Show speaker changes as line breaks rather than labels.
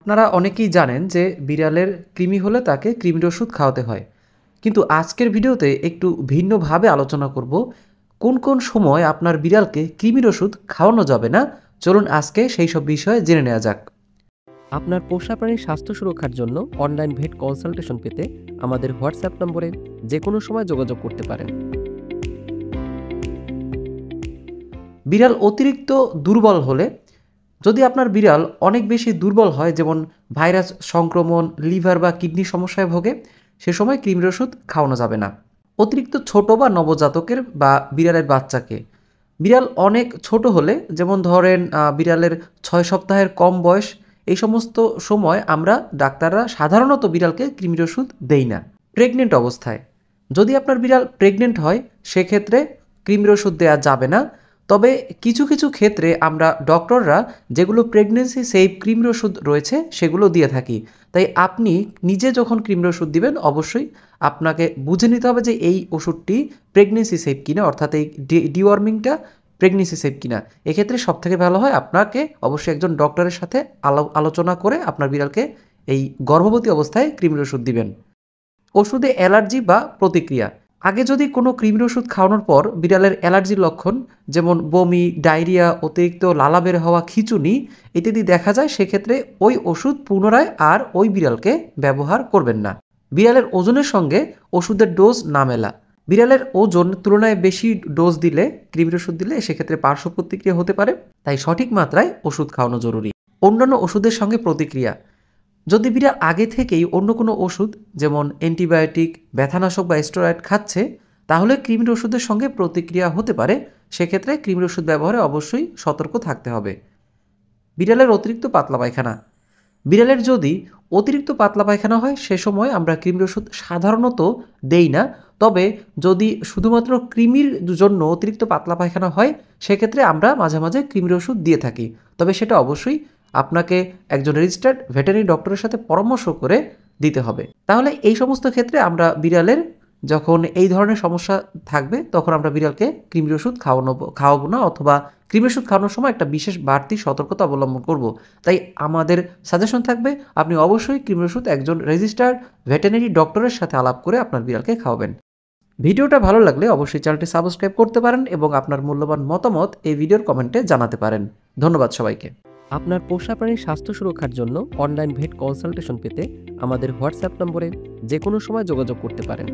আপনারা অনেকেই জানেন যে বিড়ালের কৃমি হলে তাকে কৃমির ওষুধ খাওয়াতে হয়। কিন্তু আজকের ভিডিওতে একটু ভিন্নভাবে আলোচনা করব কোন কোন সময় আপনার বিড়ালকে কৃমির ওষুধ খাওয়ানো যাবে না। চলুন আজকে সেই সব বিষয়ে জেনে নেওয়া যাক।
আপনার পোষা প্রাণীর স্বাস্থ্য সুরক্ষার জন্য অনলাইন ভেট কনসালটেশন পেতে আমাদের হোয়াটসঅ্যাপ নম্বরে যে কোনো সময় যোগাযোগ করতে পারেন।
বিড়াল অতিরিক্ত দুর্বল হলে, যদি আপনার বিড়াল অনেক বেশি দুর্বল হয়, যেমন ভাইরাস সংক্রমণ, লিভার বা কিডনি সমস্যায় ভোগে, সে সময় কৃমির ওষুধ খাওয়ানো যাবে না। অতিরিক্ত ছোট বা নবজাতকের বা বিড়ালের বাচ্চাকে, বিড়াল অনেক ছোট হলে, যেমন ধরেন বিড়ালের 6 সপ্তাহের কম বয়স, এই সমস্ত সময় আমরা ডাক্তাররা সাধারণত বিড়ালকে কৃমির ওষুধ দেই না। প্রেগনেন্ট অবস্থায়, যদি আপনার বিড়াল প্রেগনেন্ট হয় সেক্ষেত্রে কৃমির ওষুধ দেওয়া যাবে না। তবে কিছু কিছু ক্ষেত্রে আমরা ডক্টররা যেগুলো প্রেগনেন্সি সেভ কৃমির ওষুধ রয়েছে সেগুলো দিয়ে থাকি। তাই আপনি নিজে যখন কৃমির ওষুধ দিবেন অবশ্যই আপনাকে বুঝে নিতে হবে যে এই ওষুধটি প্রেগনেন্সি সেভ কিনা, অর্থাৎ এই ডিওয়ার্মিংটা প্রেগনেন্সি সেভ কিনা। এক্ষেত্রে সবথেকে ভালো হয় আপনাকে অবশ্যই একজন ডক্টরের সাথে আলোচনা করে আপনার বিড়ালকে এই গর্ভবতী অবস্থায় কৃমির ওষুধ দিবেন। ওষুধে অ্যালার্জি বা প্রতিক্রিয়া, আগে যদি কোনো কৃমির ওষুধ খাওয়ানোর পর বিড়ালের অ্যালার্জির লক্ষণ, যেমন বমি, ডায়রিয়া, অতিরিক্ত লালা বের হওয়া, খিঁচুনি ইত্যাদি দেখা যায়, সেক্ষেত্রে ওই ওষুধ পুনরায় আর ওই বিড়ালকে ব্যবহার করবেন না। বিড়ালের ওজনের সঙ্গে ওষুধের ডোজ না মেলা, বিড়ালের ওজন তুলনায় বেশি ডোজ দিলে, কৃমির ওষুধ দিলে সেক্ষেত্রে পার্শ্ব প্রতিক্রিয়া হতে পারে, তাই সঠিক মাত্রায় ওষুধ খাওয়ানো জরুরি। অন্যান্য ওষুধের সঙ্গে প্রতিক্রিয়া, যদি বিড়াল আগে থেকেই অন্য কোনো ওষুধ, যেমন অ্যান্টিবায়োটিক, ব্যথানাশক বা স্টেরয়েড খাচ্ছে, তাহলে কৃমির ওষুধের সঙ্গে প্রতিক্রিয়া হতে পারে। সেক্ষেত্রে কৃমির ওষুধ ব্যবহারে অবশ্যই সতর্ক থাকতে হবে। বিড়ালের অতিরিক্ত পাতলা পায়খানা, বিড়ালের যদি অতিরিক্ত পাতলা পায়খানা হয় সে সময় আমরা কৃমির ওষুধ সাধারণত দেই না। তবে যদি শুধুমাত্র কৃমির জন্য অতিরিক্ত পাতলা পায়খানা হয় সেক্ষেত্রে আমরা মাঝে মাঝে কৃমির ওষুধ দিয়ে থাকি। তবে সেটা অবশ্যই আপনাকে একজন রেজিস্টার্ড ভেটেরিনারি ডক্টরের সাথে পরামর্শ করে দিতে হবে। তাহলে এই সমস্ত ক্ষেত্রে আমরা বিড়ালের যখন এই ধরনের সমস্যা থাকবে তখন আমরা বিড়ালকে কৃমির ওষুধ খাওয়াবো না, অথবা কৃমির ওষুধ খাওয়ানোর সময় একটা বিশেষ বাড়তি সতর্কতা অবলম্বন করব। তাই আমাদের সাজেশন থাকবে আপনি অবশ্যই কৃমির ওষুধ একজন রেজিস্টার্ড ভেটেরিনারি ডক্টরের সাথে আলাপ করে আপনার বিড়ালকে খাওয়াবেন। ভিডিওটা ভালো লাগলে অবশ্যই চ্যানেলটি সাবস্ক্রাইব করতে পারেন এবং আপনার মূল্যবান মতামত এই ভিডিওর কমেন্টে জানাতে পারেন। ধন্যবাদ সবাইকে।
আপনার পোষা প্রাণীর স্বাস্থ্য সুরক্ষার জন্য অনলাইন ভেট কনসালটেশন পেতে আমাদের হোয়াটসঅ্যাপ নম্বরে যে কোনো সময় যোগাযোগ করতে পারেন।